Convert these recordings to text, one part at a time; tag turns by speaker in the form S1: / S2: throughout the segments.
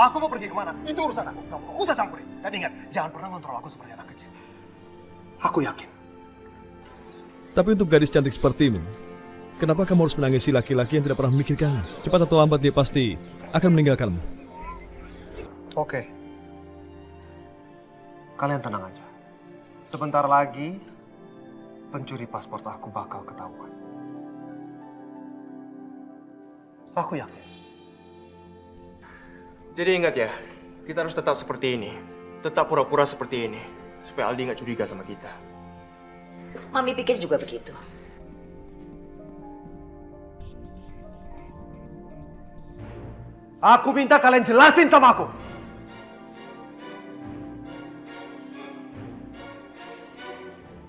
S1: Aku mau pergi kemana? Itu urusan aku. Kamu gak usah campurin. Dan ingat, jangan pernah ngontrol aku seperti anak kecil. Aku yakin.
S2: Tapi untuk gadis cantik sepertimu, kenapa kamu harus menangisi laki-laki yang tidak pernah memikirkanmu? Cepat atau lambat dia pasti akan meninggalkanmu.
S1: Oke. Kalian tenang aja. Sebentar lagi, pencuri paspor aku bakal ketahuan. Aku yakin.
S3: Jadi ingat ya, kita harus tetap seperti ini. Tetap pura-pura seperti ini. Supaya Aldi nggak curiga sama kita.
S4: Mami pikir juga begitu.
S1: Aku minta kalian jelasin sama aku.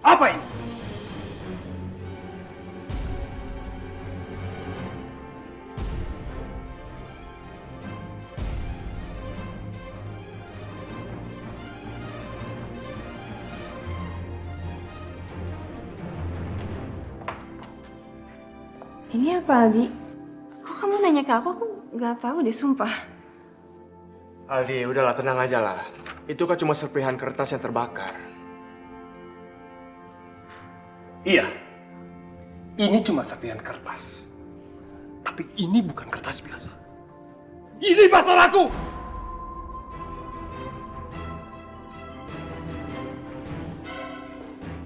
S1: Apa ini?
S5: Ini apa, Aldi? Kok kamu nanya ke aku? Aku nggak tahu deh, sumpah.
S3: Aldi, udahlah tenang aja lah. Itu kan cuma serpihan kertas yang terbakar.
S1: Iya. Ini cuma serpihan kertas. Tapi ini bukan kertas biasa. Ini paspor aku!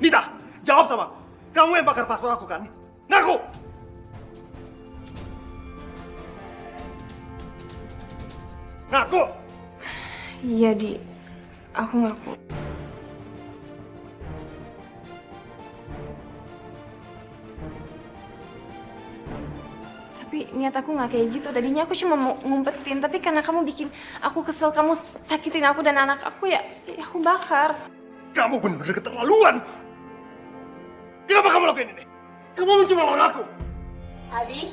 S1: Nita, jawab sama aku. Kamu yang bakar paspor aku kan? Ngaku! Ngaku!
S5: Iya, Di. Aku ngaku. Tapi niat aku nggak kayak gitu. Tadinya aku cuma mau ngumpetin. Tapi karena kamu bikin aku kesel, kamu sakitin aku dan anak aku, ya aku bakar.
S1: Kamu benar-benar keterlaluan! Kenapa kamu lakuin ini? Kamu mencoba lawan aku!
S4: Aldi,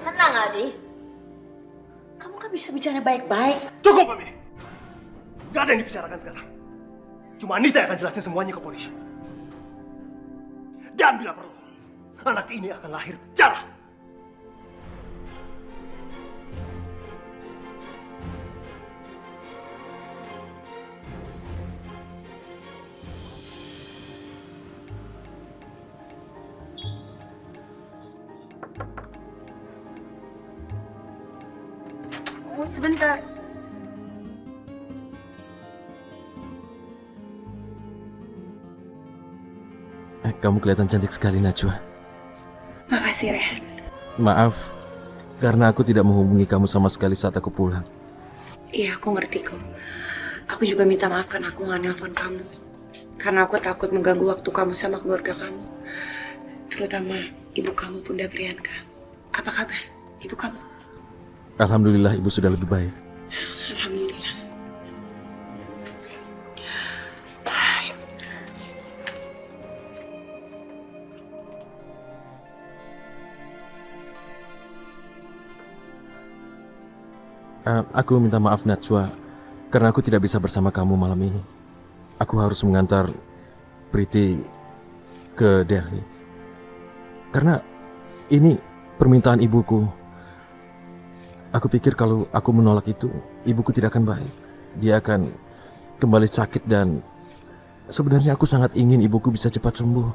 S4: tenang Aldi. Kamu kan bisa bicara baik-baik.
S1: Cukup, Mami! Gak ada yang dibicarakan sekarang. Cuma Anita yang akan jelasin semuanya ke polisi. Dan bila perlu, anak ini akan lahir bicara.
S5: Oh, sebentar.
S6: Kamu kelihatan cantik sekali, Najwa.
S5: Makasih, Rehan.
S6: Maaf, karena aku tidak menghubungi kamu sama sekali saat aku pulang.
S5: Iya, aku ngerti kok. Aku juga minta maaf karena aku nggak nelpon kamu. Karena aku takut mengganggu waktu kamu sama keluarga kamu. Terutama ibu kamu, Bunda Priyanka. Apa kabar, ibu kamu?
S6: Alhamdulillah, ibu sudah lebih baik.
S5: Alhamdulillah.
S6: Aku minta maaf, Najwa, karena aku tidak bisa bersama kamu malam ini. Aku harus mengantar Priti ke Delhi. Karena ini permintaan ibuku. Aku pikir kalau aku menolak itu, ibuku tidak akan baik. Dia akan kembali sakit dan sebenarnya aku sangat ingin ibuku bisa cepat sembuh.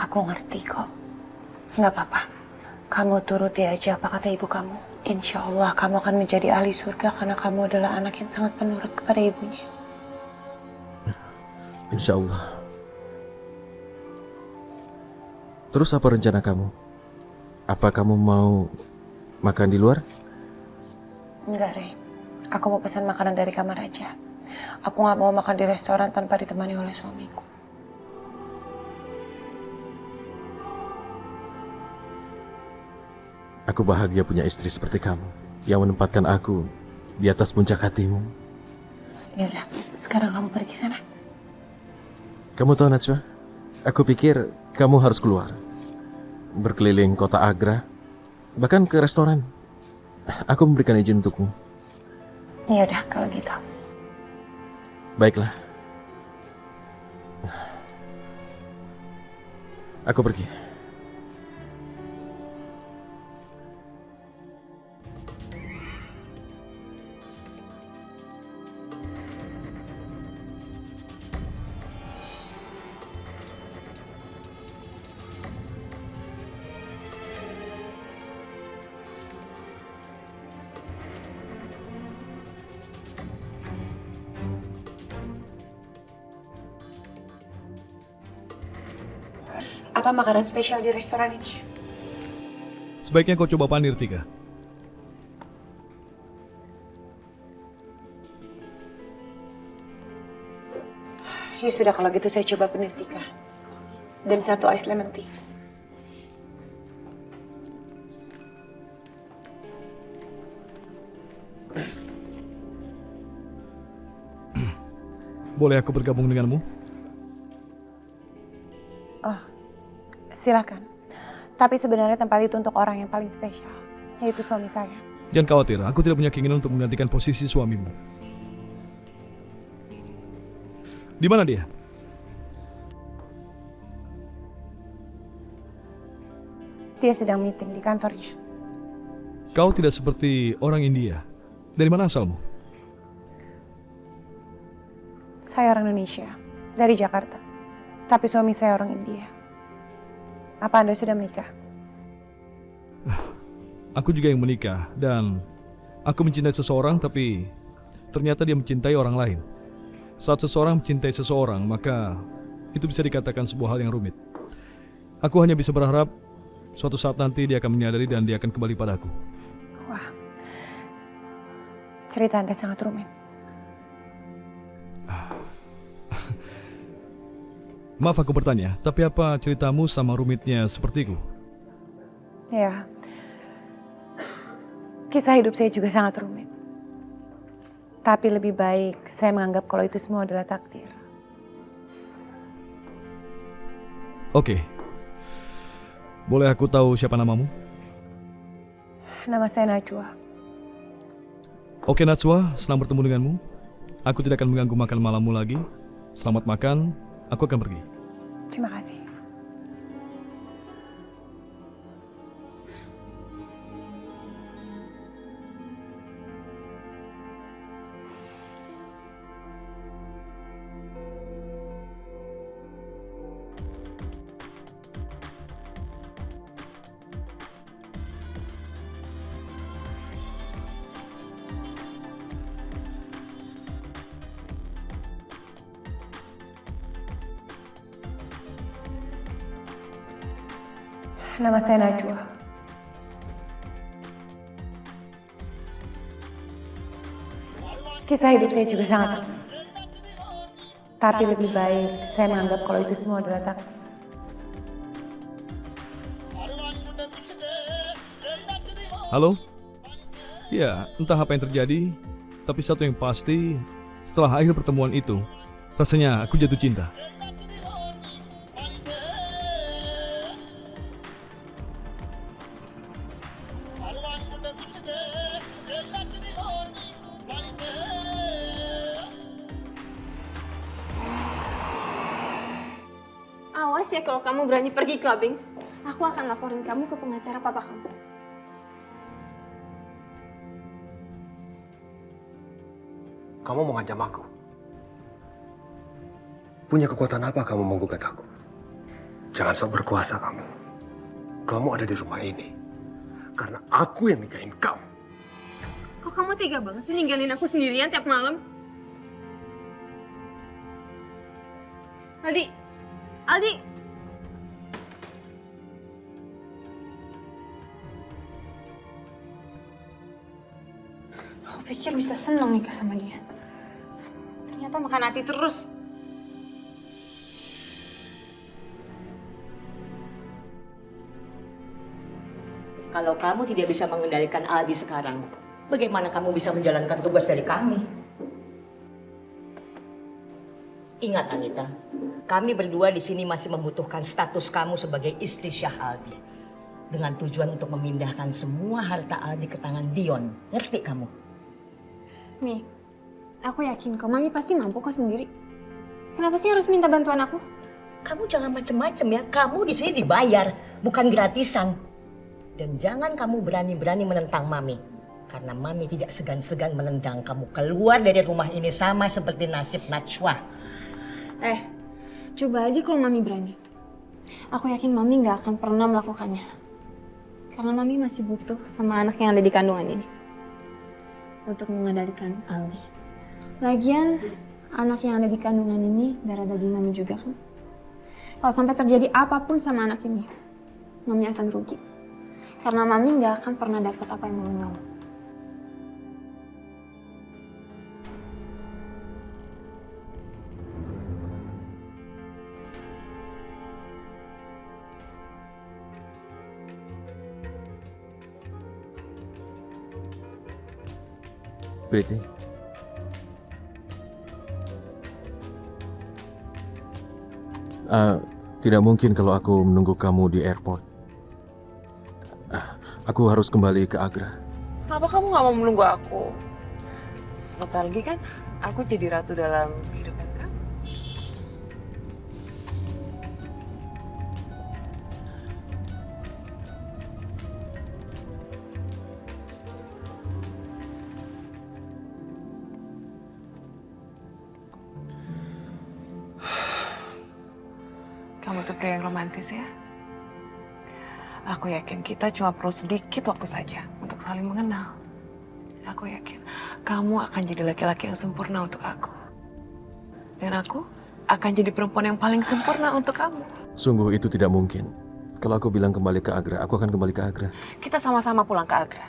S5: Aku ngerti kok. Nggak apa-apa. Kamu turuti aja apa kata ibu kamu. Insya Allah kamu akan menjadi ahli surga karena kamu adalah anak yang sangat penurut kepada ibunya.
S6: Insya Allah. Terus apa rencana kamu? Apa kamu mau makan di luar?
S5: Enggak, Rey. Aku mau pesan makanan dari kamar aja. Aku nggak mau makan di restoran tanpa ditemani oleh suamiku.
S6: Aku bahagia punya istri seperti kamu yang menempatkan aku di atas puncak hatimu.
S5: Ya udah, sekarang kamu pergi sana.
S6: Kamu tahu, Najwa, aku pikir kamu harus keluar, berkeliling kota Agra, bahkan ke restoran. Aku memberikan izin untukmu.
S5: Ya udah, kalau gitu.
S6: Baiklah. Aku pergi.
S5: apa makanan spesial di restoran ini?
S2: Sebaiknya kau coba panir, Tika.
S5: Ya sudah, kalau gitu saya coba pernir Tika. Dan 1 ice lemon tea.
S2: Boleh aku bergabung denganmu?
S5: Oh, silakan. Tapi sebenarnya tempat itu untuk orang yang paling spesial, yaitu suami saya.
S2: Jangan khawatir, aku tidak punya keinginan untuk menggantikan posisi suamimu. Di mana dia?
S5: Dia sedang meeting di kantornya.
S2: Kau tidak seperti orang India. Dari mana asalmu?
S5: Saya orang Indonesia, dari Jakarta. Tapi suami saya orang India. Apa Anda sudah menikah?
S2: Aku juga yang menikah dan aku mencintai seseorang tapi ternyata dia mencintai orang lain. Saat seseorang mencintai seseorang, maka itu bisa dikatakan sebuah hal yang rumit. Aku hanya bisa berharap suatu saat nanti dia akan menyadari dan dia akan kembali padaku.
S5: Wah, cerita Anda sangat rumit.
S2: Maaf aku bertanya, tapi apa ceritamu sama rumitnya sepertiku?
S5: Ya, kisah hidup saya juga sangat rumit. Tapi lebih baik saya menganggap kalau itu semua adalah takdir.
S2: Oke. Boleh aku tahu siapa namamu?
S5: Nama saya Najwa.
S2: Oke Najwa, senang bertemu denganmu. Aku tidak akan mengganggu makan malammu lagi. Selamat makan, aku akan pergi.
S5: Terima kasih. Nama saya Najwa. Kisah hidup saya juga sangat rumit. Tapi lebih baik saya menganggap kalau itu semua adalah takdir.
S2: Halo? Ya, entah apa yang terjadi, tapi satu yang pasti, setelah akhir pertemuan itu, rasanya aku jatuh cinta.
S7: Awas ya kalau kamu berani pergi clubbing. Aku akan laporin kamu ke pengacara papa kamu.
S1: Kamu mau ngancam aku? Punya kekuatan apa kamu mau gugat aku? Jangan sok berkuasa kamu. Kamu ada di rumah ini karena aku yang nikahin kamu.
S7: Kok kamu tega banget sih ninggalin aku sendirian tiap malam? Aldi! Aldi! Aku pikir bisa seneng nikah sama dia. Ternyata makan hati terus.
S4: Kalau kamu tidak bisa mengendalikan Aldi sekarang, bagaimana kamu bisa menjalankan tugas dari kami? Ingat Anita, kami berdua di sini masih membutuhkan status kamu sebagai istri Syah Aldi. Dengan tujuan untuk memindahkan semua harta Aldi ke tangan Dion. Ngerti kamu?
S7: Mi, aku yakin kok Mami pasti mampu kok sendiri. Kenapa sih harus minta bantuan aku?
S4: Kamu jangan macem-macem ya. Kamu di sini dibayar, bukan gratisan. Dan jangan kamu berani-berani menentang Mami. Karena Mami tidak segan-segan menendang kamu keluar dari rumah ini sama seperti nasib Najwa.
S7: Coba aja kalau Mami berani. Aku yakin Mami gak akan pernah melakukannya. Karena Mami masih butuh sama anak yang ada di kandungan ini. Untuk mengendalikan Aldi. Lagian, anak yang ada di kandungan ini darah daging Mami juga kan. Kalau sampai terjadi apapun sama anak ini, Mami akan rugi. Karena Mami nggak akan pernah dapat apa yang Mami mau.
S6: Priti. Tidak mungkin kalau aku menunggu kamu di airport. Aku harus kembali ke Agra.
S5: Kenapa kamu nggak mau menunggu aku? Sebentar lagi kan aku jadi ratu dalam kehidupan kamu. Kamu tuh pria yang romantis ya. Aku yakin kita cuma perlu sedikit waktu saja untuk saling mengenal. Aku yakin kamu akan jadi laki-laki yang sempurna untuk aku. Dan aku akan jadi perempuan yang paling sempurna untuk kamu.
S6: Sungguh itu tidak mungkin. Kalau aku bilang kembali ke Agra, aku akan kembali ke Agra.
S5: Kita sama-sama pulang ke Agra.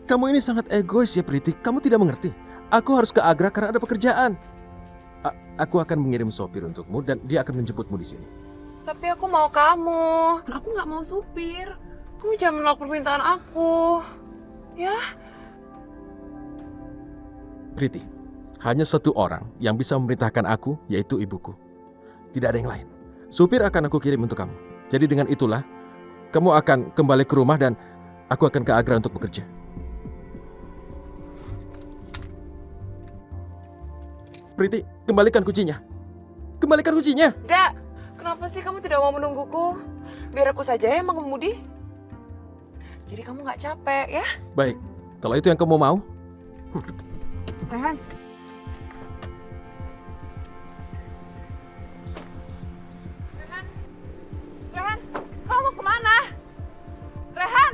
S6: Kamu ini sangat egois ya, Priti. Kamu tidak mengerti. Aku harus ke Agra karena ada pekerjaan. Aku akan mengirim sopir untukmu dan dia akan menjemputmu di sini.
S5: Tapi aku mau kamu. Aku nggak mau supir. Kamu jangan menolak permintaan aku. Ya?
S6: Priti, hanya satu orang yang bisa memerintahkan aku, yaitu ibuku. Tidak ada yang lain. Supir akan aku kirim untuk kamu. Jadi dengan itulah, kamu akan kembali ke rumah dan aku akan ke Agra untuk bekerja. Priti, kembalikan kuncinya. Kembalikan kuncinya.
S5: Dak, kenapa sih kamu tidak mau menungguku? Biar aku saja yang mengemudi. Jadi kamu nggak capek ya?
S6: Baik, kalau itu yang kamu mau.
S7: Rehan.
S5: Rehan, kamu mau kemana? Rehan!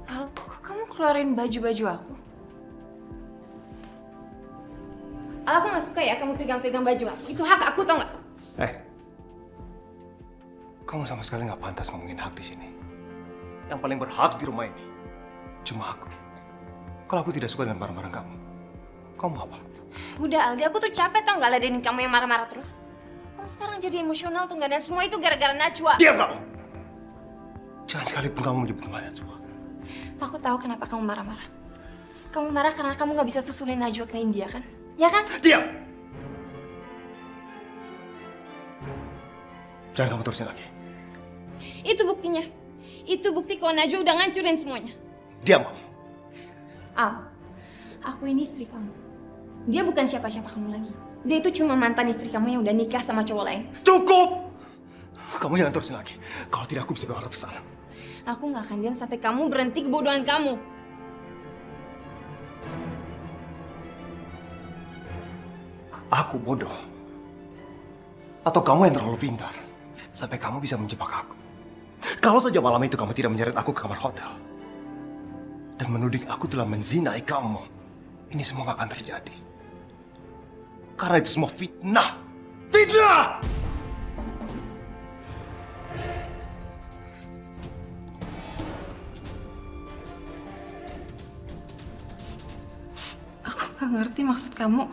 S7: Al, kok kamu keluarin baju-baju aku? Al, aku nggak suka ya kamu pegang-pegang baju aku. Itu hak aku, tau nggak?
S1: Kamu sama sekali nggak pantas ngomongin hak di sini. Yang paling berhak di rumah ini cuma aku. Kalau aku tidak suka dengan barang-barang kamu, kamu mau apa?
S7: Udah Aldi, aku tuh capek tau nggak ladenin kamu yang marah-marah terus. Kamu sekarang jadi emosional tuh nggak, dan semua itu gara-gara Najwa.
S1: Diam kamu! Jangan sekalipun kamu menyebut nama Najwa.
S7: Aku tahu kenapa kamu marah-marah. Kamu marah karena kamu nggak bisa susulin Najwa ke India kan? Ya kan?
S1: Diam! Jangan kamu terusin lagi.
S7: Itu buktinya. Itu bukti kalau Najwa udah ngancurin semuanya.
S1: Diam kamu.
S7: Al, aku ini istri kamu. Dia bukan siapa-siapa kamu lagi. Dia itu cuma mantan istri kamu yang udah nikah sama cowok lain.
S1: Cukup! Kamu jangan terusin lagi. Kalau tidak aku bisa berharap besar.
S7: Aku nggak akan diam sampai kamu berhenti kebodohan kamu.
S1: Aku bodoh. Atau kamu yang terlalu pintar. Sampai kamu bisa menjebak aku. Kalau saja malam itu kamu tidak menyeret aku ke kamar hotel. Dan menuding aku telah menzinai kamu. Ini semua gak akan terjadi. Karena itu semua fitnah. Fitnah!
S7: Aku nggak ngerti maksud kamu.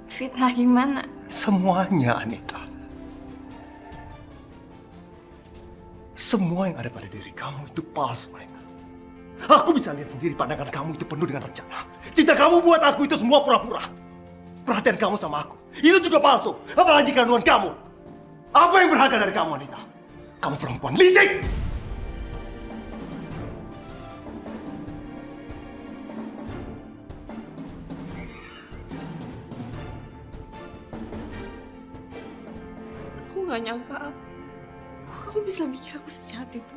S7: Fitnah gimana?
S1: Semuanya, Anita. Semua yang ada pada diri kamu itu palsu, Anita. Aku bisa lihat sendiri pandangan kamu itu penuh dengan rencana. Cinta kamu buat aku itu semua pura-pura. Perhatian kamu sama aku, itu juga palsu. Apalagi kandungan kamu. Apa yang berharga dari kamu, Anita? Kamu perempuan licik!
S5: Aku nggak nyangka. Kok kamu bisa mikir aku sejahat itu?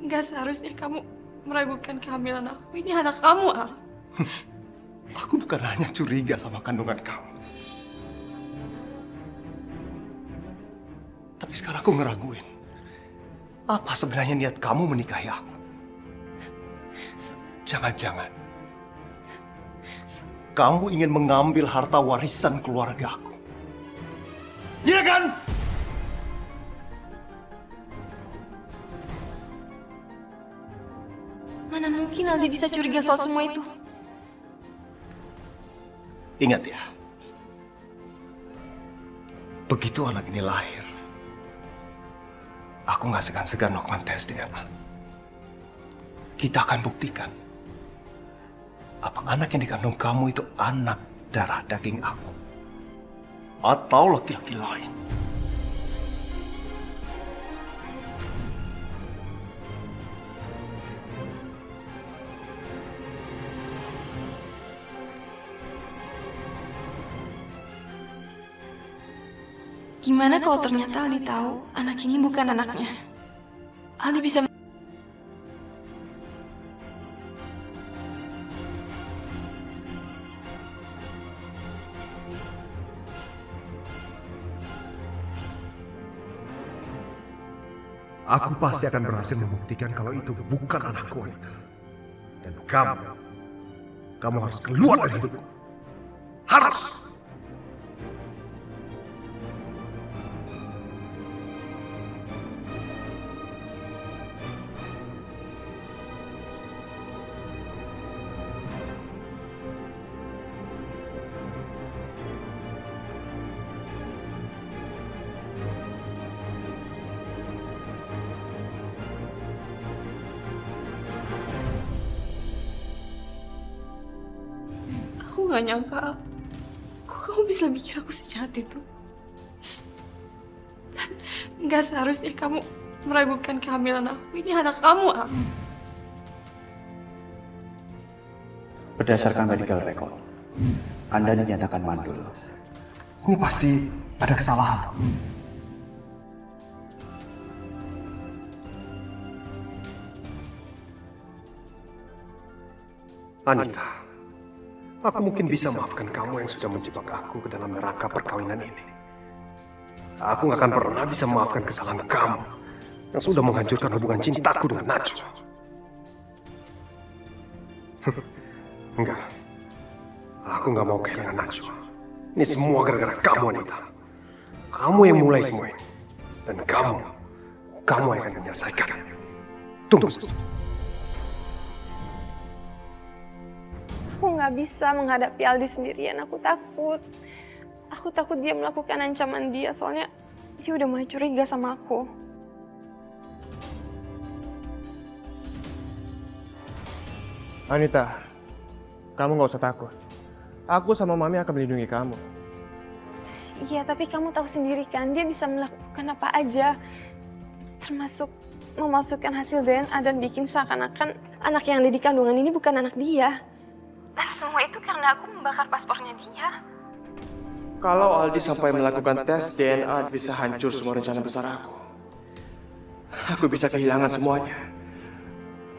S5: Nggak seharusnya kamu meragukan kehamilan aku. Ini anak kamu, Al.
S1: Aku bukan hanya curiga sama kandungan kamu. Tapi sekarang aku ngeraguin. Apa sebenarnya niat kamu menikahi aku? Jangan-jangan kamu ingin mengambil harta warisan keluarga aku. Iya kan?
S5: Mana mungkin Aldi bisa curiga soal semua itu?
S1: Ingat ya, begitu anak ini lahir, aku nggak segan-segan melakukan tes DNA. Kita akan buktikan apa anak yang dikandung kamu itu anak darah daging aku atau laki-laki lain.
S5: Gimana kalau ternyata Aldi tahu anak ini bukan anaknya? Aldi bisa...
S1: Aku pasti akan berhasil membuktikan kalau itu bukan anakku, wanita. Dan kamu harus keluar dari hidupku. Harus!
S5: Aku gak nyangka, Al. Kok kamu bisa mikir aku sejahat itu? Gak seharusnya kamu meragukan kehamilan aku. Ini anak kamu, Al.
S8: Berdasarkan medical record, Anda dinyatakan mandul.
S1: Ini pasti ada kesalahan. Anita, aku mungkin bisa maafkan kamu yang sudah menjebak aku ke dalam neraka perkawinan ini. Aku gak akan pernah bisa memaafkan kesalahan kamu yang sudah menghancurkan hubungan cintaku dengan Najwa. Enggak, aku gak mau kehilangan Najwa. Ini semua gara-gara kamu, Anita. Kamu yang mulai semua ini. Dan kamu yang akan menyelesaikan. Tunggu saja.
S7: Aku nggak bisa menghadapi Aldi sendirian. Aku takut. Aku takut dia melakukan ancaman dia. Soalnya dia udah mulai curiga sama aku.
S3: Anita, kamu nggak usah takut. Aku sama Mami akan melindungi kamu.
S7: Iya, tapi kamu tahu sendiri kan, dia bisa melakukan apa aja. Termasuk memasukkan hasil DNA dan bikin seakan-akan anak yang ada di kandungan ini bukan anak dia. Dan semua itu karena aku membakar paspornya dia.
S3: Kalau Aldi sampai melakukan tes DNA, bisa hancur semua rencana besar aku. Aku bisa kehilangan semuanya.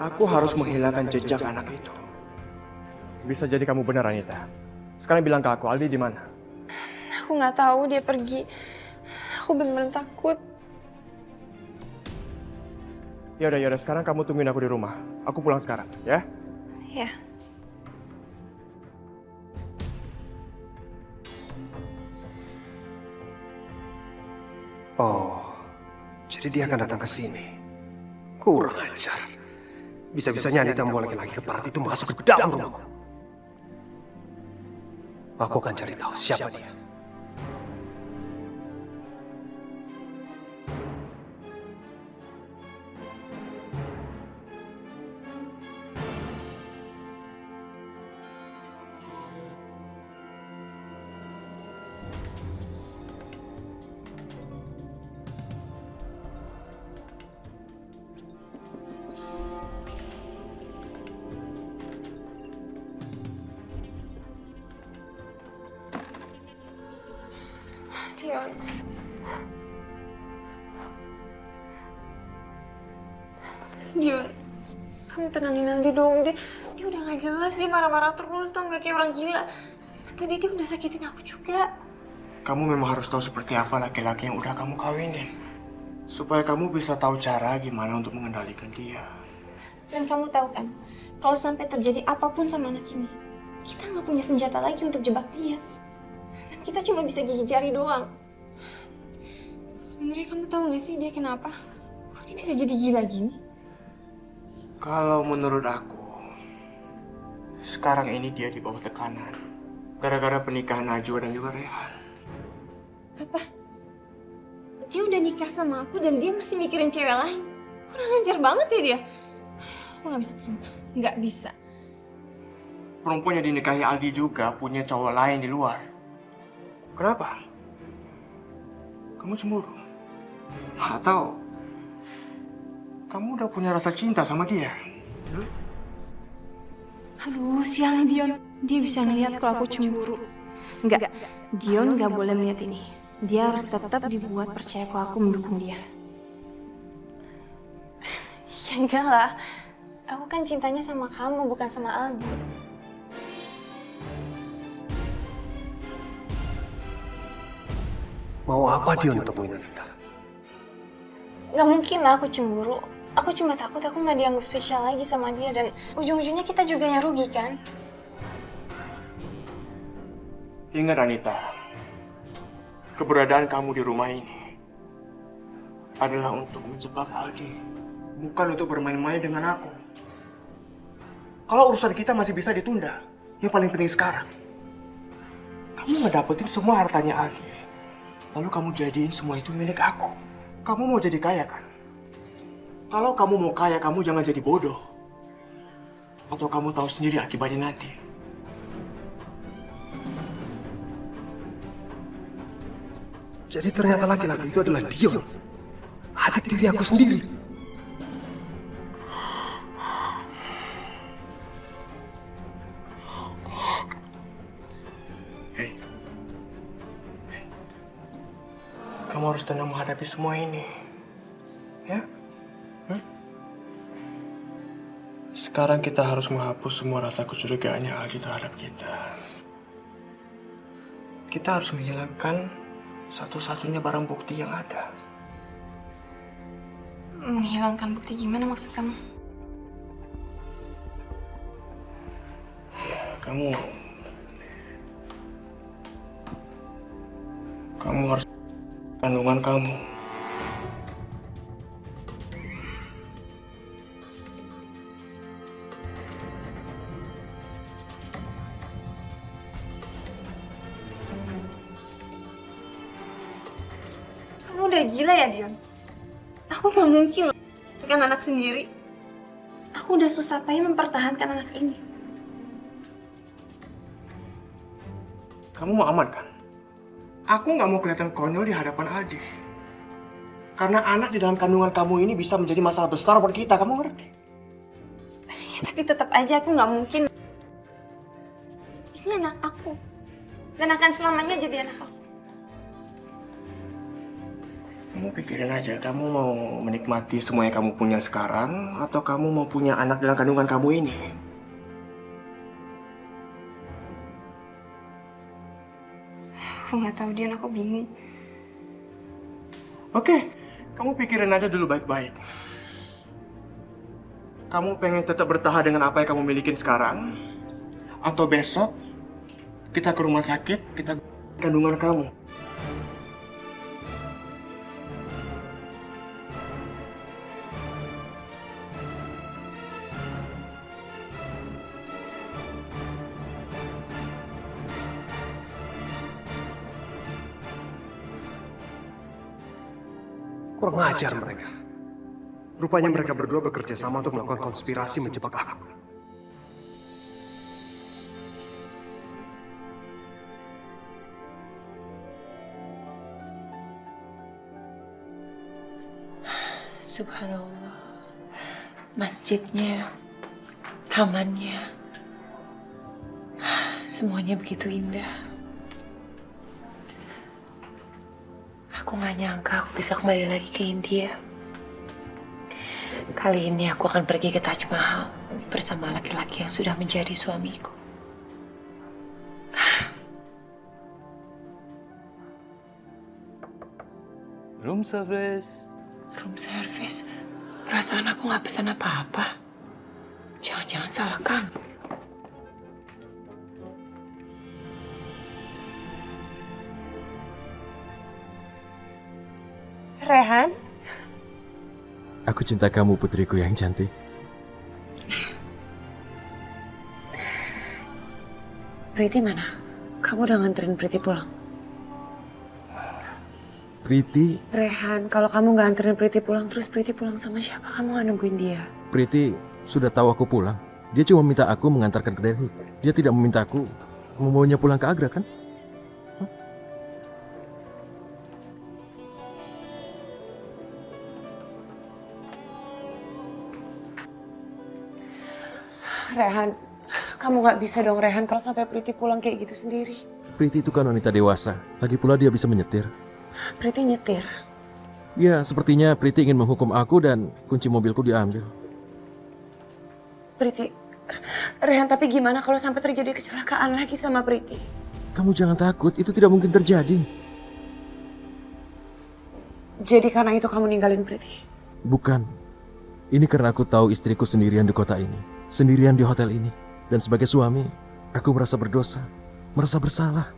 S3: Aku harus menghilangkan jejak anak itu. Bisa jadi kamu benar, Anita. Sekarang bilang ke aku, Aldi di mana?
S7: Aku nggak tahu, dia pergi. Aku benar-benar takut.
S3: Yaudah, sekarang kamu tungguin aku di rumah. Aku pulang sekarang, ya?
S7: Ya.
S1: Oh, jadi dia akan datang ke sini. Kurang ajar. Bisa-bisanya Anita membawa laki-laki keparat itu masuk ke dalam rumahku. Aku akan cari tahu siapa dia.
S7: Dion. Dion, kamu tenangin Aldi dong. Dia udah gak jelas, dia marah-marah terus, tau gak, kayak orang gila. Tadi dia udah sakitin aku juga.
S3: Kamu memang harus tahu seperti apa laki-laki yang udah kamu kawinin. Supaya kamu bisa tahu cara gimana untuk mengendalikan dia.
S7: Dan kamu tahu kan, kalau sampai terjadi apapun sama anak ini, kita nggak punya senjata lagi untuk jebak dia. Dan kita cuma bisa gigi jari doang. Sebenarnya kamu tahu nggak sih dia kenapa? Kok dia bisa jadi gila gini?
S3: Kalau menurut aku, sekarang ini dia di bawah tekanan. Gara-gara pernikahan Najwa dan juga Rehan.
S7: Apa? Dia udah nikah sama aku dan dia masih mikirin cewek lain. Kurang ajar banget ya dia. Aku nggak bisa terima. Nggak bisa.
S3: Perempuan yang dinikahi Aldi juga punya cowok lain di luar. Kenapa? Kamu cemburu? Atau kamu udah punya rasa cinta sama dia?
S7: Aduh, sialnya Dion. Dia bisa ngeliat kalau aku cemburu. Enggak, Dion nggak boleh melihat ini. Dia harus tetap dibuat percaya kalau aku mendukung dia. Ya enggak lah. Aku kan cintanya sama kamu, bukan sama Aldi.
S1: Mau apa dia untuk Anita?
S7: Gak mungkin lah aku cemburu. Aku cuma takut aku nggak dianggap spesial lagi sama dia. Dan ujung-ujungnya kita juga yang rugi kan?
S3: Ingat Anita, keberadaan kamu di rumah ini adalah untuk menjebak Aldi, bukan untuk bermain-main dengan aku. Kalau urusan kita masih bisa ditunda, yang paling penting sekarang, kamu ngedapetin semua hartanya Aldi, lalu kamu jadiin semua itu milik aku. Kamu mau jadi kaya kan? Kalau kamu mau kaya, kamu jangan jadi bodoh. Atau kamu tahu sendiri akibatnya nanti.
S1: Jadi ternyata laki-laki itu adalah Dion, adik tiri aku sendiri.
S3: Hei. Kamu harus tenang menghadapi semua ini. Ya? Sekarang kita harus menghapus semua rasa kecurigaannya Aldi terhadap kita. Kita harus menghilangkan satu-satunya barang bukti yang ada.
S7: Menghilangkan bukti gimana maksud kamu?
S3: Ya, kamu harus kandungan kamu.
S7: Kamu udah gila ya, Dion? Aku gak mungkin loh kan anak sendiri. Aku udah susah payah mempertahankan anak ini.
S3: Kamu mau aman kan? Aku nggak mau kelihatan konyol di hadapan Aldi. Karena anak di dalam kandungan kamu ini bisa menjadi masalah besar buat kita, kamu ngerti?
S7: Ya, tapi tetap aja aku nggak mungkin. Ini anak aku. Dan akan selamanya jadi anak aku.
S3: Kamu pikirin aja, kamu mau menikmati semua yang kamu punya sekarang, atau kamu mau punya anak dalam kandungan kamu ini?
S7: Aku nggak tahu, Dion, aku bingung.
S3: Oke, kamu pikirin aja dulu baik-baik. Kamu pengen tetap bertahan dengan apa yang kamu milikin sekarang? Atau besok kita ke rumah sakit, kita kandungan kamu?
S1: Kurang ajar mereka. Rupanya mereka berdua bekerja sama untuk melakukan konspirasi menjebak aku.
S5: Subhanallah. Masjidnya, tamannya, semuanya begitu indah. Aku gak nyangka aku bisa kembali lagi ke India. Kali ini aku akan pergi ke Taj Mahal bersama laki-laki yang sudah menjadi suamiku.
S9: Room service.
S5: Room service? Perasaan aku nggak pesan apa-apa. Jangan-jangan salah kan? Rehan?
S6: Aku cinta kamu, putriku yang cantik.
S5: Priti mana? Kamu udah nganterin Priti pulang?
S6: Priti,
S5: Rehan, kalau kamu nggak anterin Priti pulang, terus Priti pulang sama siapa? Kamu nggak nungguin dia?
S6: Priti sudah tahu aku pulang. Dia cuma minta aku mengantarkan ke Delhi. Dia tidak meminta aku membawanya pulang ke Agra, kan?
S5: Rehan, kamu nggak bisa dong Rehan kalau sampai Priti pulang kayak gitu sendiri.
S6: Priti itu kan wanita dewasa. Lagi pula dia bisa menyetir.
S5: Priti nyetir.
S6: Ya, sepertinya Priti ingin menghukum aku dan kunci mobilku diambil.
S5: Priti, Rehan tapi gimana kalau sampai terjadi kecelakaan lagi sama Priti?
S6: Kamu jangan takut, itu tidak mungkin terjadi.
S5: Jadi karena itu kamu ninggalin Priti?
S6: Bukan. Ini karena aku tahu istriku sendirian di kota ini. Sendirian di hotel ini. Dan sebagai suami, aku merasa berdosa. Merasa bersalah.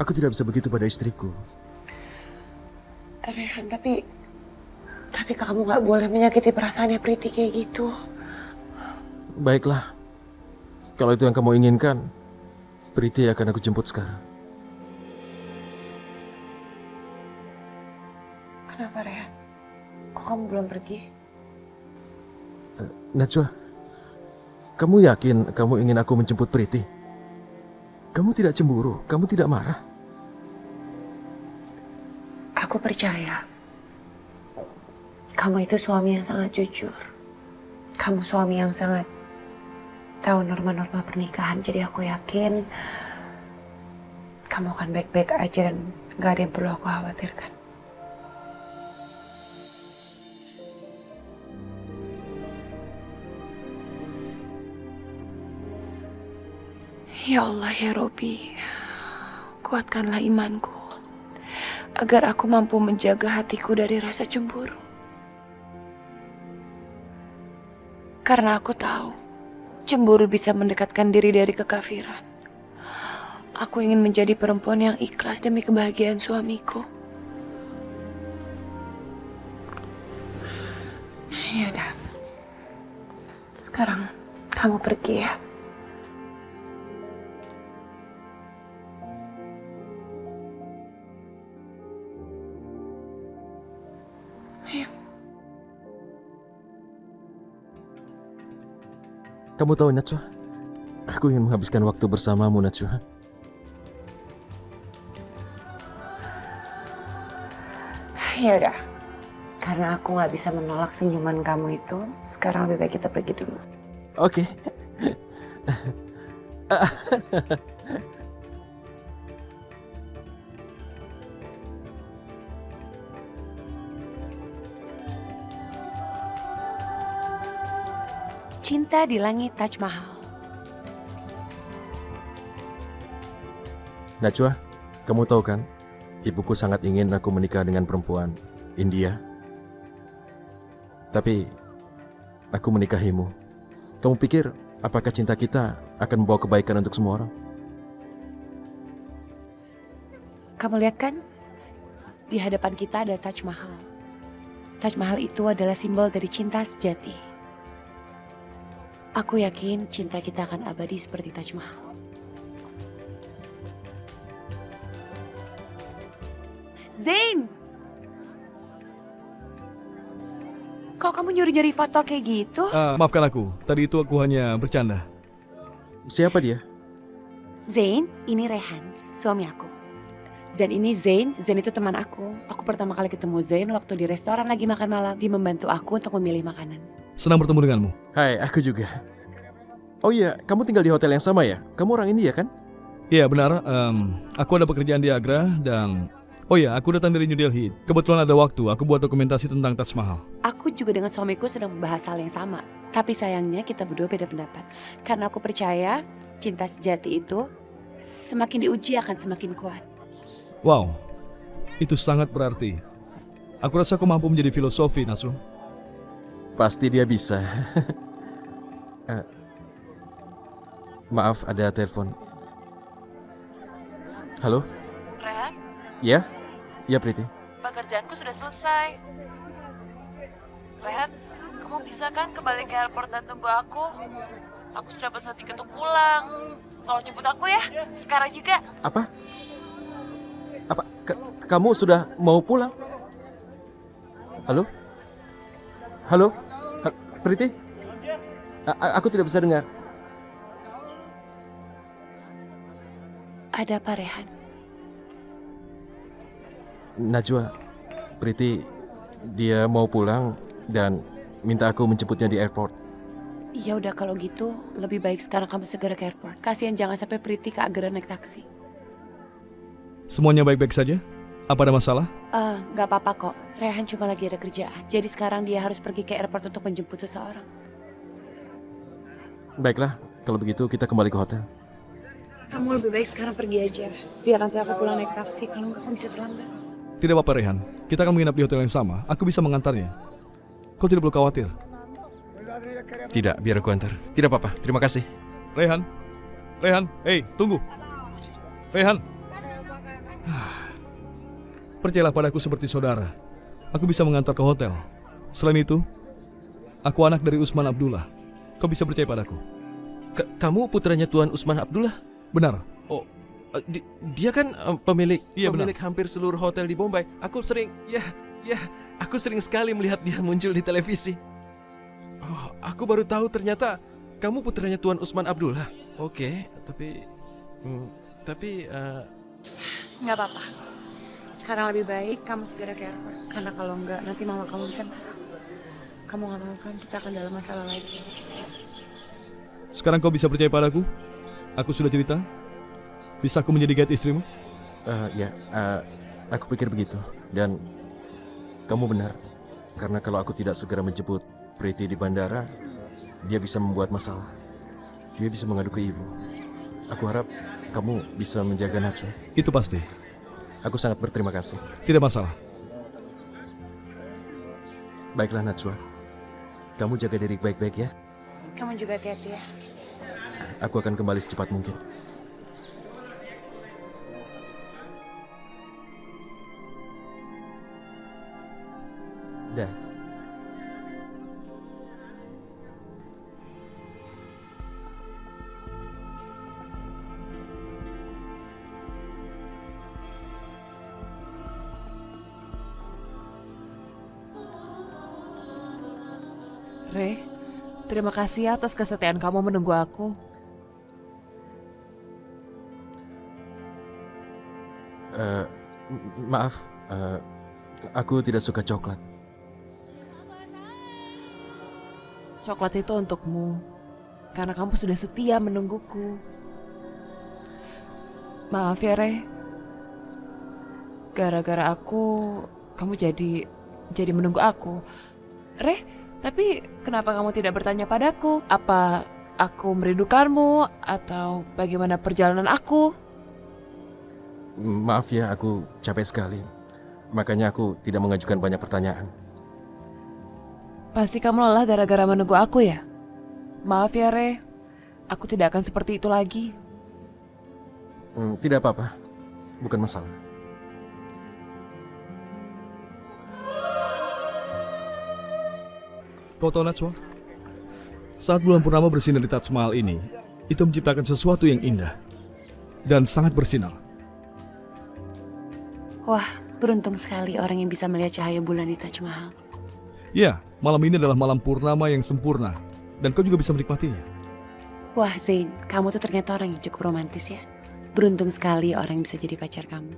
S6: Aku tidak bisa begitu pada istriku.
S5: Rehan, tapi kamu nggak boleh menyakiti perasaannya Priti kayak gitu.
S6: Baiklah. Kalau itu yang kamu inginkan, Priti akan aku jemput sekarang.
S5: Kenapa Rehan? Kok kamu belum pergi?
S6: Najwa, kamu yakin kamu ingin aku menjemput Priti? Kamu tidak cemburu, kamu tidak marah.
S5: Aku percaya. Kamu itu suami yang sangat jujur. Kamu suami yang sangat tahu norma-norma pernikahan. Jadi aku yakin kamu akan baik-baik aja dan gak ada yang perlu aku khawatirkan. Ya Allah ya Robi, kuatkanlah imanku agar aku mampu menjaga hatiku dari rasa cemburu. Karena aku tahu cemburu bisa mendekatkan diri dari kekafiran. Aku ingin menjadi perempuan yang ikhlas demi kebahagiaan suamiku. Ya udah, sekarang kamu pergi ya.
S6: Kamu tahu, Najwa, aku ingin menghabiskan waktu bersamamu, Najwa.
S5: Ya udah, karena aku nggak bisa menolak senyuman kamu itu, sekarang lebih baik kita pergi dulu.
S6: Oke.
S5: Cinta di Langit Taj Mahal.
S6: Najwa, kamu tahu kan, ibuku sangat ingin aku menikah dengan perempuan India. Tapi, aku menikahimu. Kamu pikir, apakah cinta kita akan membawa kebaikan untuk semua orang?
S5: Kamu lihat kan? Di hadapan kita ada Taj Mahal. Taj Mahal itu adalah simbol dari cinta sejati. Aku yakin cinta kita akan abadi seperti Taj Mahal. Zain! Kok kamu nyuri-nyuri foto kayak gitu?
S2: Maafkan aku, tadi itu aku hanya bercanda.
S6: Siapa dia?
S5: Zain, ini Rehan, suami aku. Dan ini Zain itu teman aku. Aku pertama kali ketemu Zain waktu di restoran lagi makan malam. Dia membantu aku untuk memilih makanan.
S2: Senang bertemu denganmu.
S6: Hai, aku juga. Oh iya, kamu tinggal di hotel yang sama ya? Kamu orang India kan?
S2: Iya benar, aku ada pekerjaan di Agra dan Oh ya, aku datang dari New Delhi. Kebetulan ada waktu, aku buat dokumentasi tentang Taj Mahal.
S5: Aku juga dengan suamiku sedang membahas hal yang sama. Tapi sayangnya kita berdua beda pendapat. Karena aku percaya cinta sejati itu semakin diuji akan semakin kuat.
S2: Wow, itu sangat berarti. Aku rasa kau mampu menjadi filosofi, Nasrul.
S6: Pasti dia bisa. Maaf, ada telepon. Halo?
S5: Rehan,
S6: Ya? Ya, Priti.
S5: pekerjaanku sudah selesai. Rehan, kamu bisa kan kembali ke airport dan tunggu aku? Aku sudah pesan tiket untuk pulang. Tolong jemput aku ya, sekarang juga.
S6: Apa? Kamu sudah mau pulang? Halo? Halo? Priti? Aku tidak bisa dengar.
S5: Ada apa, Rehan?
S6: Najwa, Priti, dia mau pulang dan minta aku menjemputnya di airport.
S5: Ya udah kalau gitu, lebih baik sekarang kamu segera ke airport. Kasihan jangan sampai Priti keageran naik taksi.
S2: Semuanya baik-baik saja? Apa ada masalah?
S5: Nggak apa-apa kok. Rehan cuma lagi ada kerjaan. Jadi sekarang dia harus pergi ke airport untuk menjemput seseorang.
S6: Baiklah, kalau begitu kita kembali ke hotel.
S5: Kamu lebih baik sekarang pergi aja. Biar nanti aku pulang naik taksi. Kalau nggak kamu bisa terlambat.
S2: Tidak apa-apa, Rehan. Kita akan menginap di hotel yang sama. Aku bisa mengantarnya. Kau tidak perlu khawatir.
S6: Tidak, biar aku antar. Tidak apa-apa, terima kasih.
S2: Rehan, hei, tunggu. Rehan. Percayalah padaku seperti saudara. Aku bisa mengantar ke hotel. Selain itu, aku anak dari Usman Abdullah. Kau bisa percaya padaku.
S6: Kamu putranya Tuan Usman Abdullah?
S2: Benar.
S6: Oh, dia kan pemilik
S2: Iya,
S6: pemilik hampir seluruh hotel di Bombay. Aku sering sekali melihat dia muncul di televisi. Oh, aku baru tahu ternyata kamu putranya Tuan Usman Abdullah. Oke, tapi
S5: Nggak apa-apa. Sekarang lebih baik kamu segera ke airport. Karena kalau nggak nanti mama kamu bisa marah. Kamu nggak mau kan kita akan dalam masalah lagi.
S2: Sekarang kau bisa percaya padaku? Aku sudah cerita. Bisa aku menjadi guide istrimu?
S6: aku pikir begitu. Dan kamu benar. Karena kalau aku tidak segera menjemput Priti di bandara, dia bisa membuat masalah. Dia bisa mengadu ke ibu. Aku harap kamu bisa menjaga Najwa.
S2: Itu pasti.
S6: Aku sangat berterima kasih.
S2: Tidak masalah.
S6: Baiklah Najwa. Kamu jaga diri baik-baik ya.
S5: Kamu juga hati-hati ya.
S6: Aku akan kembali secepat mungkin. Dah.
S10: Re, terima kasih atas kesetiaan kamu menunggu aku.
S6: Maaf, aku tidak suka coklat.
S10: Coklat itu untukmu, karena kamu sudah setia menungguku. Maaf ya, Re. Gara-gara aku, kamu jadi menunggu aku. Re, tapi kenapa kamu tidak bertanya padaku? Apa aku merindukanmu atau bagaimana perjalanan aku?
S6: Maaf ya, aku capek sekali. Makanya aku tidak mengajukan banyak pertanyaan.
S10: Pasti kamu lelah gara-gara menunggu aku ya? Maaf ya, Re. Aku tidak akan seperti itu lagi.
S6: Tidak apa-apa. Bukan masalah.
S2: Kau tahu Najwa? Saat bulan purnama bersinar di Taj Mahal ini, itu menciptakan sesuatu yang indah dan sangat bersinar.
S5: Wah, beruntung sekali orang yang bisa melihat cahaya bulan di Taj Mahal.
S2: Ya, malam ini adalah malam purnama yang sempurna dan kau juga bisa menikmatinya.
S5: Wah, Zain, kamu tuh ternyata orang yang cukup romantis ya. Beruntung sekali orang yang bisa jadi pacar kamu.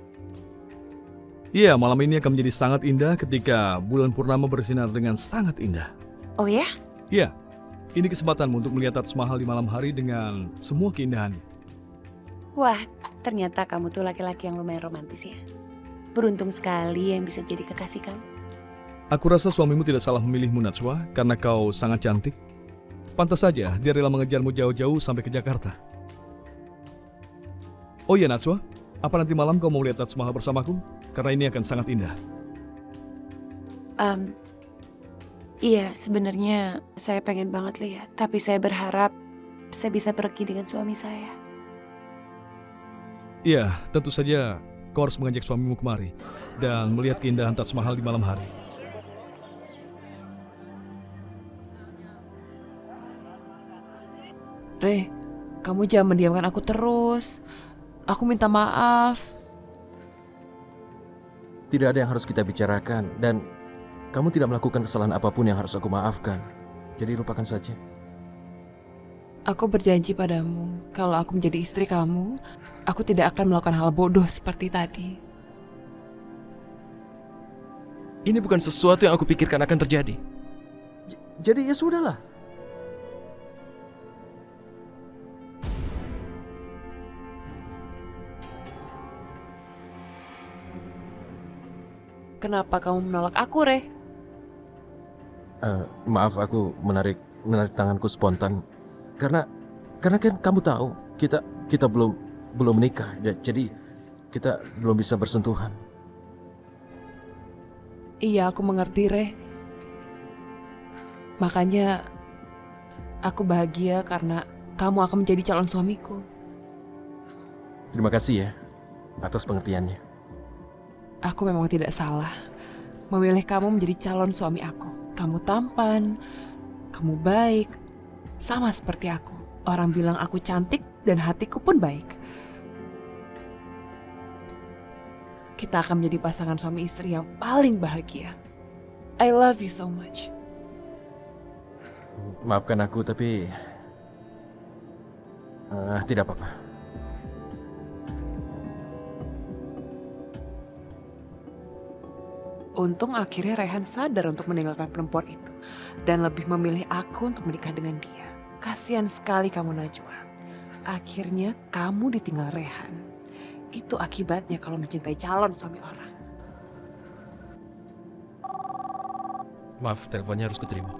S2: Iya, malam ini akan menjadi sangat indah ketika bulan purnama bersinar dengan sangat indah.
S5: Oh ya?
S2: Iya, ini kesempatanmu untuk melihat Taj Mahal di malam hari dengan semua keindahannya.
S5: Wah, ternyata kamu tuh laki-laki yang lumayan romantis ya. beruntung sekali yang bisa jadi kekasih kamu.
S2: Aku rasa suamimu tidak salah memilihmu, Najwa, karena kau sangat cantik. Pantas saja dia rela mengejarmu jauh-jauh sampai ke Jakarta. Oh iya, Najwa, apa nanti malam kau mau lihat Taj Mahal bersamaku? Karena ini akan sangat indah.
S5: Iya, sebenarnya saya pengen banget lihat, tapi saya berharap saya bisa pergi dengan suami saya.
S2: Iya, tentu saja kau harus mengajak suamimu kemari dan melihat keindahan Taj Mahal di malam hari.
S10: Reh, kamu jangan mendiamkan aku terus. Aku minta maaf.
S6: Tidak ada yang harus kita bicarakan, dan kamu tidak melakukan kesalahan apapun yang harus aku maafkan. Jadi lupakan saja.
S10: Aku berjanji padamu, kalau aku menjadi istri kamu, aku tidak akan melakukan hal bodoh seperti tadi.
S6: Ini bukan sesuatu yang aku pikirkan akan terjadi. Jadi ya sudahlah.
S10: Kenapa kamu menolak aku, Reh?
S6: Maaf, aku menarik tanganku spontan. Karena kan kamu tahu kita belum menikah, jadi kita belum bisa bersentuhan.
S10: Iya, aku mengerti, Reh. Makanya aku bahagia karena kamu akan menjadi calon suamiku.
S6: Terima kasih ya atas pengertiannya.
S10: Aku memang tidak salah memilih kamu menjadi calon suami aku. Kamu tampan, kamu baik, sama seperti aku. Orang bilang aku cantik dan hatiku pun baik. Kita akan menjadi pasangan suami istri yang paling bahagia. I love you so much.
S6: Maafkan aku, tapi tidak apa-apa.
S10: Untung akhirnya Rehan sadar untuk meninggalkan perempuan itu dan lebih memilih aku untuk menikah dengan dia. Kasihan sekali kamu, Najwa. Akhirnya kamu ditinggal Rehan. Itu akibatnya kalau mencintai calon suami orang.
S6: Maaf, teleponnya harus kuterima.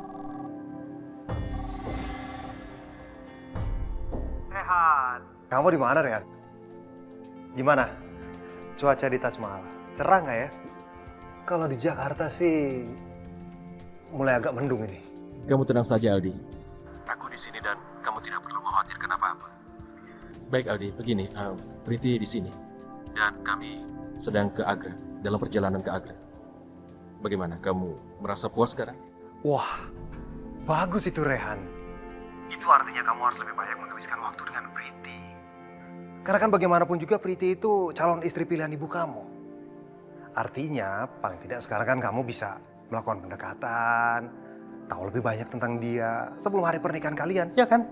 S1: Rehan, kamu di mana, Rehan? Gimana? Cuaca di Taj Mahal cerah nggak ya? Kalau di Jakarta sih mulai agak mendung ini.
S6: Kamu tenang saja, Aldi. Aku di sini dan kamu tidak perlu mengkhawatirkan apa-apa. Baik, Aldi, begini, Priti di sini dan kami sedang ke Agra, dalam perjalanan ke Agra. Bagaimana, kamu merasa puas sekarang?
S1: Wah, bagus itu, Rehan. Itu artinya kamu harus lebih banyak menghabiskan waktu dengan Priti. Karena kan bagaimanapun juga Priti itu calon istri pilihan ibu kamu. Artinya, paling tidak sekarang kan kamu bisa melakukan pendekatan, tahu lebih banyak tentang dia sebelum hari pernikahan kalian, ya kan?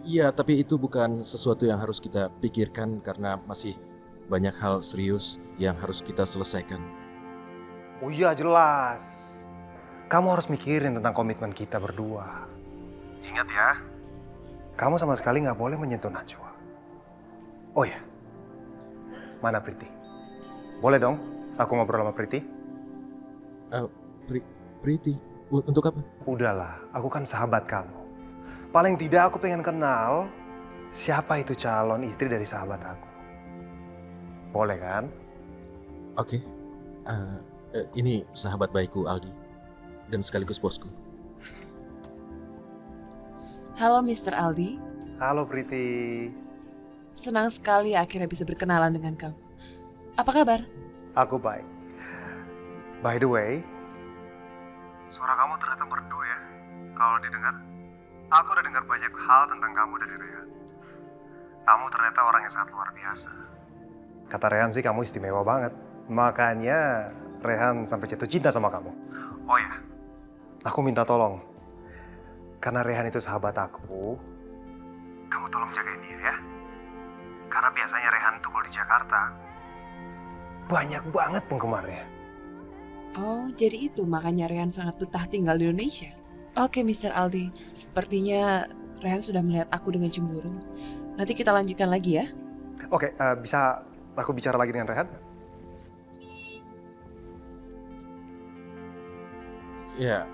S6: Iya, tapi itu bukan sesuatu yang harus kita pikirkan karena masih banyak hal serius yang harus kita selesaikan.
S1: Oh iya, jelas. Kamu harus mikirin tentang komitmen kita berdua. Ingat ya, kamu sama sekali nggak boleh menyentuh Najwa. Oh ya, mana Priti? Boleh dong, aku ngobrol sama Priti?
S6: Priti? Untuk apa?
S1: Udahlah, aku kan sahabat kamu. Paling tidak aku pengen kenal siapa itu calon istri dari sahabat aku. Boleh kan?
S6: Oke. Ini sahabat baikku, Aldi. Dan sekaligus bosku.
S10: Halo, Mr. Aldi.
S1: Halo, Priti.
S10: Senang sekali akhirnya bisa berkenalan dengan kamu. Apa kabar?
S1: Aku baik. By the way, suara kamu ternyata merdu ya. Kalau didengar, aku udah dengar banyak hal tentang kamu dari Rehan. Kamu ternyata orang yang sangat luar biasa. Kata Rehan sih kamu istimewa banget. Makanya Rehan sampai jatuh cinta sama kamu. Oh ya, aku minta tolong. Karena Rehan itu sahabat aku, kamu tolong jagain dia ya. Karena biasanya Rehan tuh kalau di Jakarta banyak banget penggemarnya.
S10: Oh, jadi itu makanya Rehan sangat betah tinggal di Indonesia. Oke, Mr. Aldi. Sepertinya Rehan sudah melihat aku dengan cemburu. Nanti kita lanjutkan lagi ya.
S1: Oke, bisa aku bicara lagi dengan Rehan?
S6: Ya,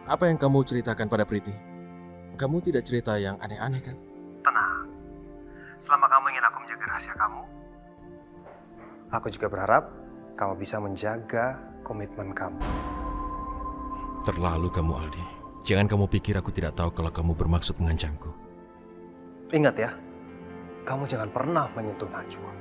S6: apa yang kamu ceritakan pada Priti? Kamu tidak cerita yang aneh-aneh kan?
S1: Tenang. Selama kamu ingin aku menjaga rahasia kamu, aku juga berharap kamu bisa menjaga komitmen kamu.
S6: Terlalu kamu, Aldi. Jangan kamu pikir aku tidak tahu kalau kamu bermaksud mengancamku.
S1: Ingat ya, kamu jangan pernah menyentuh Najwa.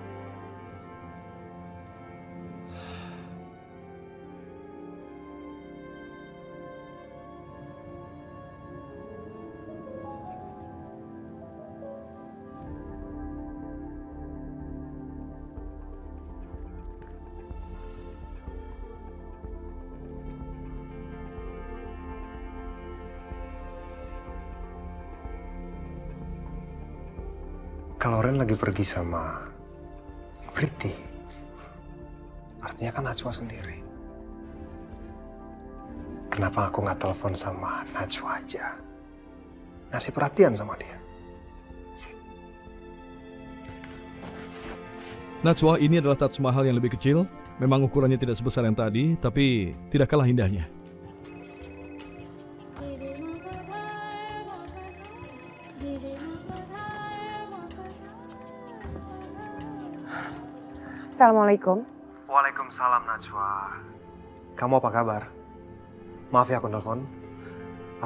S1: Kalau Ren lagi pergi sama Priti, artinya kan Najwa sendiri. Kenapa aku nggak telepon sama Najwa aja? Ngasih perhatian sama dia.
S2: Najwa, ini adalah Taj Mahal yang lebih kecil. Memang ukurannya tidak sebesar yang tadi, tapi tidak kalah indahnya.
S5: Assalamualaikum.
S1: Waalaikumsalam Najwa. Kamu apa kabar? Maaf ya aku nelfon.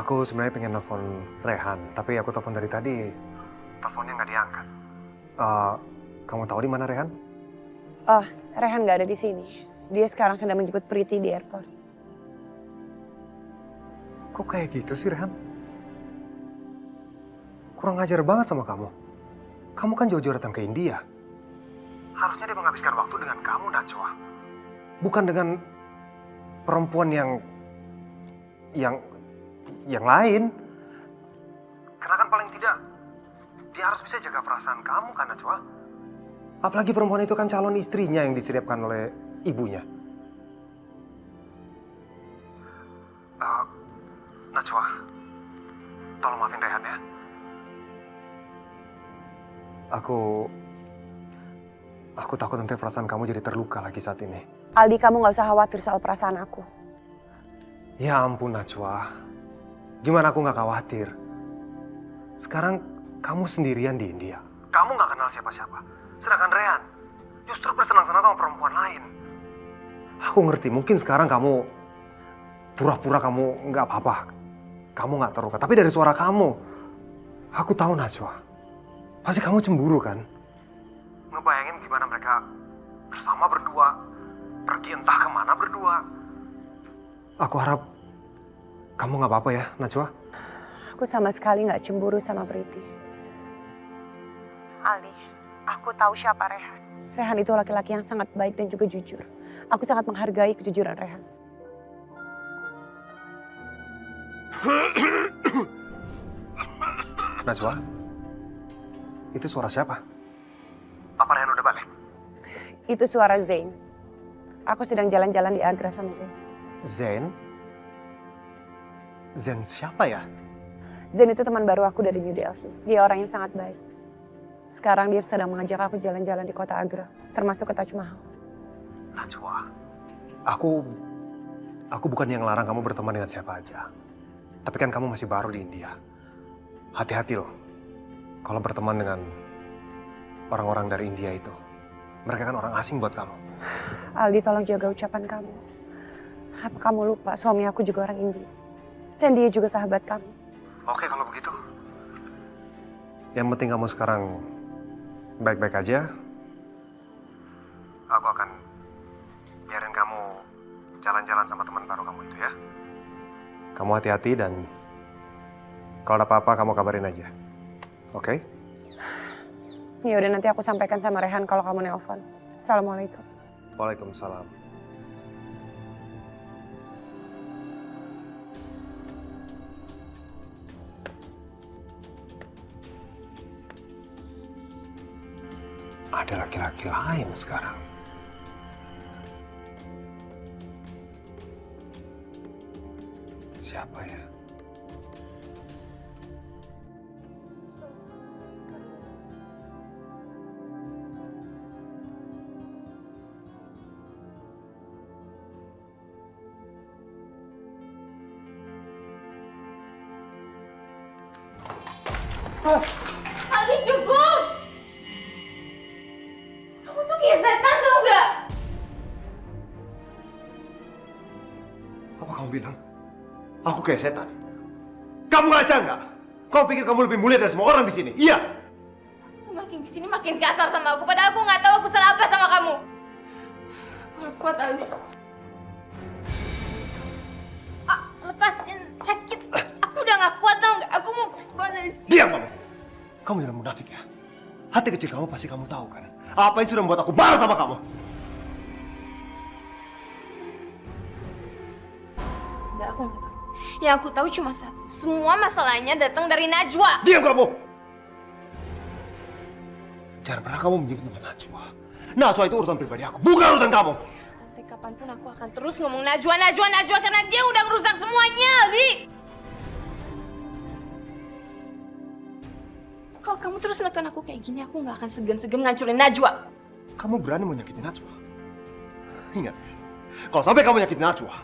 S1: Aku sebenarnya pengen nelfon Rehan, tapi aku telepon dari tadi, teleponnya nggak diangkat. Kamu tahu di mana Rehan?
S5: Oh, Rehan nggak ada di sini. Dia sekarang sedang menjemput Priti di airport.
S1: Kok kayak gitu sih Rehan? Kurang ajar banget sama kamu. Kamu kan jauh-jauh datang ke India. Harusnya dia menghabiskan waktu dengan kamu, Najwa. Bukan dengan perempuan yang lain. Karena kan paling tidak dia harus bisa jaga perasaan kamu kan, Najwa. Apalagi perempuan itu kan calon istrinya yang disediakan oleh ibunya. Najwa, tolong maafin Rehan ya. Aku takut nanti perasaan kamu jadi terluka lagi saat ini.
S5: Aldi, kamu nggak usah khawatir soal perasaan aku.
S1: Ya ampun Najwa, gimana aku nggak khawatir? Sekarang kamu sendirian di India. Kamu nggak kenal siapa-siapa. Sedangkan Rehan justru bersenang-senang sama perempuan lain. Aku ngerti, mungkin sekarang kamu pura-pura kamu nggak apa-apa. Kamu nggak terluka. Tapi dari suara kamu, aku tahu Najwa. Pasti kamu cemburu kan? Ngebayangin gimana mereka bersama berdua, pergi entah kemana berdua. Aku harap kamu nggak apa-apa ya, Najwa.
S5: Aku sama sekali nggak cemburu sama Priti. Aldi, aku tahu siapa Rehan. Rehan itu laki-laki yang sangat baik dan juga jujur. Aku sangat menghargai kejujuran Rehan.
S1: Najwa, itu suara siapa? Apa Rehan udah balik?
S5: Itu suara Zain. Aku sedang jalan-jalan di Agra sama Zain.
S1: Zain? Zain siapa ya?
S5: Zain itu teman baru aku dari New Delhi. Dia orang yang sangat baik. Sekarang dia sedang mengajak aku jalan-jalan di kota Agra, termasuk ke Taj Mahal.
S1: Najwa, aku bukan yang larang kamu berteman dengan siapa aja. Tapi kan kamu masih baru di India. Hati-hati loh, kalau berteman dengan orang-orang dari India itu. Mereka kan orang asing buat kamu.
S5: Aldi, tolong jaga ucapan kamu. Apa kamu lupa suami aku juga orang India? Dan dia juga sahabat kamu.
S1: Oke kalau begitu. Yang penting kamu sekarang baik-baik aja. Aku akan biarin kamu jalan-jalan sama teman baru kamu itu ya. Kamu hati-hati dan kalau ada apa-apa kamu kabarin aja. Oke?
S5: Ya udah, nanti aku sampaikan sama Rehan kalau kamu nelpon. Assalamualaikum.
S1: Waalaikumsalam. Ada laki-laki lain sekarang. Siapa ya?
S7: Aldi, cukup! Kamu tuh kayak setan, tau gak?
S1: Apa kamu bilang? Aku kayak setan? Kamu ngaca nggak? Kau pikir kamu lebih mulia dari semua orang di sini? Iya.
S7: Makin kesini makin kasar sama aku, padahal aku nggak tahu aku salah apa sama kamu. Aku nggak kuat, Aldi. Lepasin, sakit. Aku udah nggak kuat, tau nggak? Aku mau keluar dari sini.
S1: Diam kamu. Kamu jangan munafik ya. Hati kecil kamu pasti kamu tahu kan? Apa yang sudah membuat aku marah sama kamu?
S7: Enggak, aku nggak tahu. Yang aku tahu cuma satu. Semua masalahnya datang dari Najwa.
S1: Diam kamu! Jangan pernah kamu menyebut nama Najwa. Najwa itu urusan pribadi aku, bukan urusan kamu.
S7: Sampai kapanpun aku akan terus ngomong Najwa karena dia udah ngerusak semuanya, Aldi. Kalau kamu terus neken aku kayak gini, aku nggak akan segan-segan ngancurin Najwa.
S1: Kamu berani mau nyakitin Najwa? Ingat ya, kalau sampai kamu nyakitin Najwa,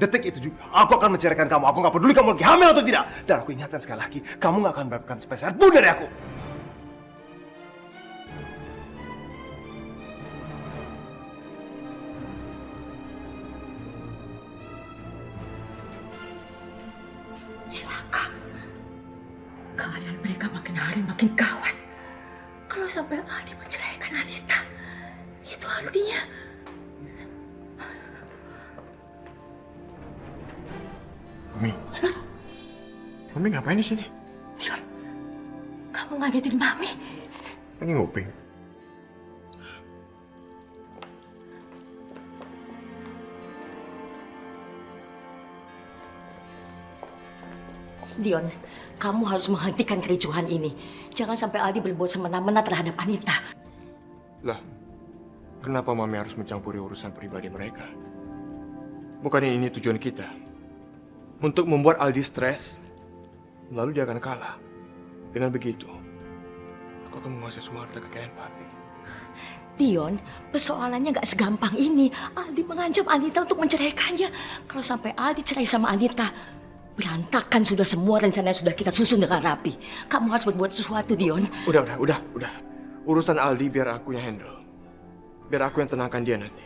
S1: detik itu juga aku akan menceraikan kamu. Aku nggak peduli kamu lagi hamil atau tidak. Dan aku ingatkan sekali lagi, kamu nggak akan mendapatkan sepeser pun dari aku.
S4: Celaka. Keadaan mereka makin hari makin gawat. Kalau sampai Aldi menceraikan Anita, itu artinya
S3: Mami ngapain di sini?
S4: Dion, kamu ngagetin Mami.
S3: Lagi nguping.
S4: Dion, kamu harus menghentikan kericuhan ini. Jangan sampai Aldi berbuat semena-mena terhadap Anita.
S3: Lah, kenapa Mami harus mencampuri urusan pribadi mereka? Bukannya ini tujuan kita? Untuk membuat Aldi stres, lalu dia akan kalah. Dengan begitu, aku akan menguasai semua harta kekayaan Papi.
S4: Dion, persoalannya nggak segampang ini. Aldi mengancam Anita untuk menceraikannya. Kalau sampai Aldi cerai sama Anita, berantakan sudah semua rencana yang sudah kita susun dengan rapi. Kamu harus berbuat sesuatu, Dion.
S3: Udah. Urusan Aldi biar aku yang handle. Biar aku yang tenangkan dia nanti.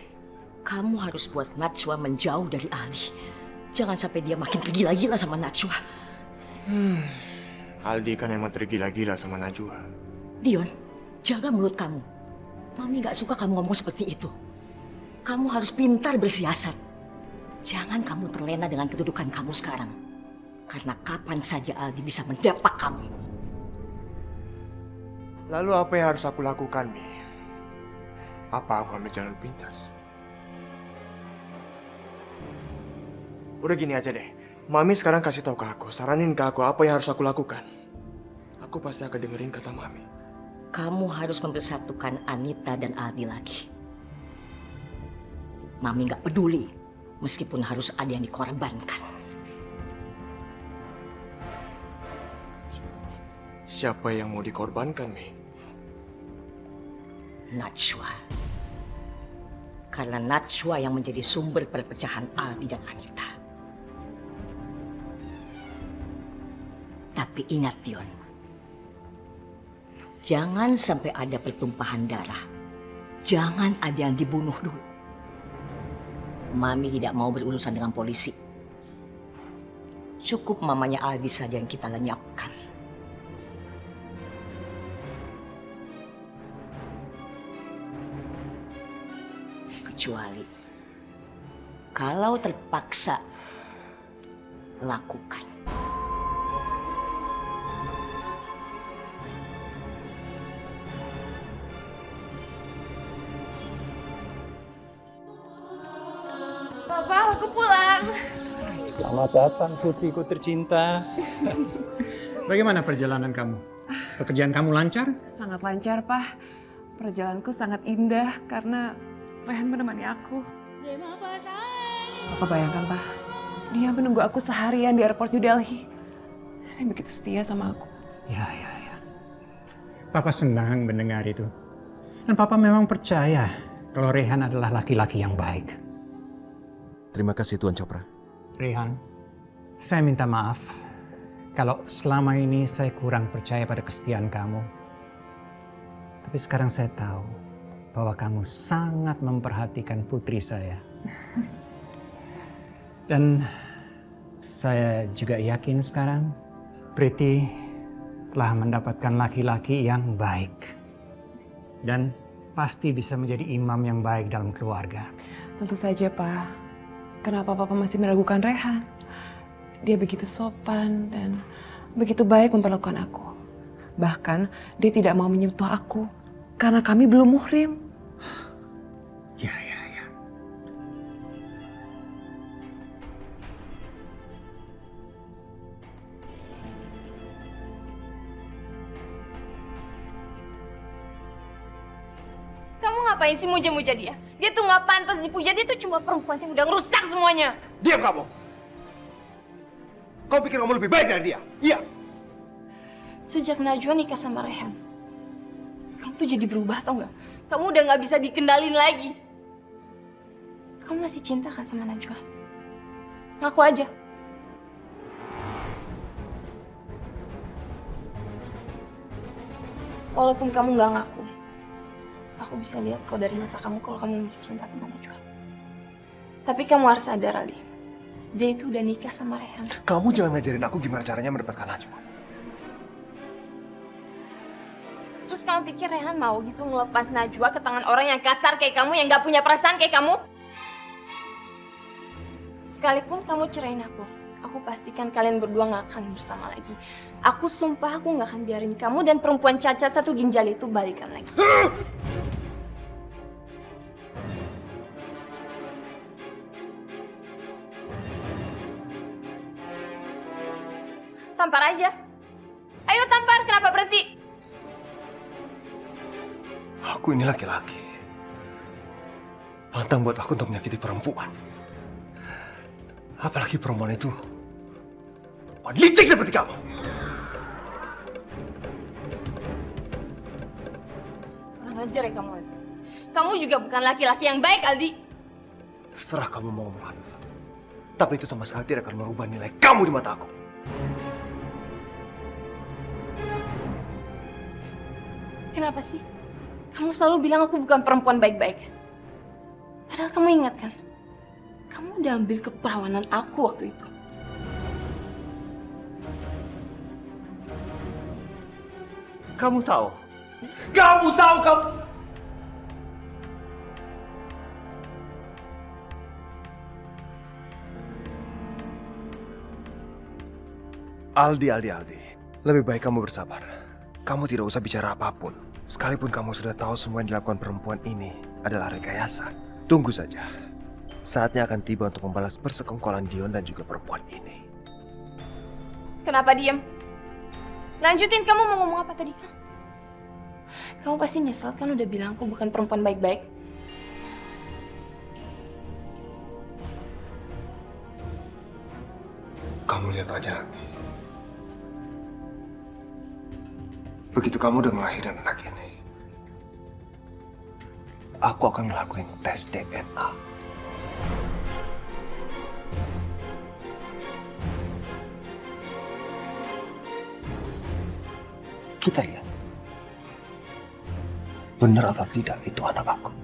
S4: Kamu harus buat Najwa menjauh dari Aldi. Jangan sampai dia makin tergila-gila sama Najwa.
S3: Aldi kan emang tergila-gila sama Najwa.
S4: Dion, jaga mulut kamu. Mami gak suka kamu ngomong seperti itu. Kamu harus pintar bersiasat. Jangan kamu terlena dengan kedudukan kamu sekarang. Karena kapan saja Aldi bisa mendepak kamu.
S3: Lalu apa yang harus aku lakukan, Mi? Apa aku ambil jalan pintas? Udah gini aja deh. Mami sekarang kasih tahu ke aku, saranin ke aku apa yang harus aku lakukan. Aku pasti akan dengerin kata Mami.
S4: Kamu harus mempersatukan Anita dan Aldi lagi. Mami gak peduli, meskipun harus ada yang dikorbankan.
S3: Siapa yang mau dikorbankan, Mi?
S4: Najwa. Karena Najwa yang menjadi sumber perpecahan Aldi dan Anita. Tapi ingat, Dion. Jangan sampai ada pertumpahan darah. Jangan ada yang dibunuh dulu. Mami tidak mau berurusan dengan polisi. Cukup mamanya Aldi saja yang kita lenyapkan. Kecuali kalau terpaksa, lakukan.
S7: Papa, aku pulang.
S11: Selamat datang putriku tercinta. Bagaimana perjalanan kamu? Pekerjaan kamu lancar?
S10: Sangat lancar, Pak. Perjalananku sangat indah karena Rehan menemani aku. Papa bayangkan, Pak. Dia menunggu aku seharian di airport New Delhi. Dia begitu setia sama aku.
S11: Ya. Papa senang mendengar itu. Dan Papa memang percaya kalau Rehan adalah laki-laki yang baik.
S6: Terima kasih Tuan Chopra.
S11: Rehan, saya minta maaf kalau selama ini saya kurang percaya pada kesetiaan kamu. Tapi sekarang saya tahu bahwa kamu sangat memperhatikan putri saya. Dan saya juga yakin sekarang Priti telah mendapatkan laki-laki yang baik. Dan pasti bisa menjadi imam yang baik dalam keluarga.
S10: Tentu saja, Pak. Kenapa Papa masih meragukan Rehan? Dia begitu sopan dan begitu baik memperlakukan aku. Bahkan dia tidak mau menyentuh aku karena kami belum muhrim.
S11: Ya.
S7: Kamu ngapain sih muja-muja dia? Dia tuh nggak pantas dipuja, dia tuh cuma perempuan yang udah ngerusak semuanya.
S1: Diam kamu! Kau pikir kamu lebih baik dari dia? Iya.
S7: Sejak Najwa nikah sama Rehan, kamu tuh jadi berubah tau nggak? Kamu udah nggak bisa dikendalin lagi. Kamu masih cinta kan sama Najwa? Ngaku aja. Walaupun kamu nggak ngaku, aku bisa lihat kok dari mata kamu kalau kamu masih cinta sama Najwa. Tapi kamu harus sadar, Ali. Dia itu udah nikah sama Rehan.
S1: Kamu jangan ngajarin aku gimana caranya mendapatkan Najwa.
S7: Terus kamu pikir Rehan mau gitu ngelepas Najwa ke tangan orang yang kasar kayak kamu, yang gak punya perasaan kayak kamu? Sekalipun kamu cerain aku pastikan kalian berdua gak akan bersama lagi. Aku sumpah aku gak akan biarin kamu dan perempuan cacat satu ginjal itu balikan lagi. Tampar aja. Ayo tampar, kenapa berhenti?
S1: Aku ini laki-laki. Pantang buat aku untuk menyakiti perempuan. Apalagi perempuan itu perempuan licik seperti kamu.
S7: Kurang ajar ya kamu. Kamu juga bukan laki-laki yang baik, Aldi.
S1: Terserah kamu mau ngomong apa. Tapi itu sama sekali tidak akan merubah nilai kamu di mata aku.
S7: Kenapa sih? Kamu selalu bilang aku bukan perempuan baik-baik. Padahal kamu ingat kan? Kamu udah ambil keperawanan aku waktu itu.
S1: Kamu tahu? Kamu tahu kamu... Aldi. Lebih baik kamu bersabar. Kamu tidak usah bicara apapun. Sekalipun kamu sudah tahu semua yang dilakukan perempuan ini adalah rekayasa. Tunggu saja. Saatnya akan tiba untuk membalas persekongkolan Dion dan juga perempuan ini.
S7: Kenapa diem? Lanjutin, kamu mau ngomong apa tadi? Hah? Kamu pasti nyesel kan udah bilang aku bukan perempuan baik-baik.
S1: Kamu lihat aja nanti. Begitu kamu udah ngelahirin anak ini, aku akan ngelakuin tes DNA. Kita lihat. Benar atau tidak itu anak aku.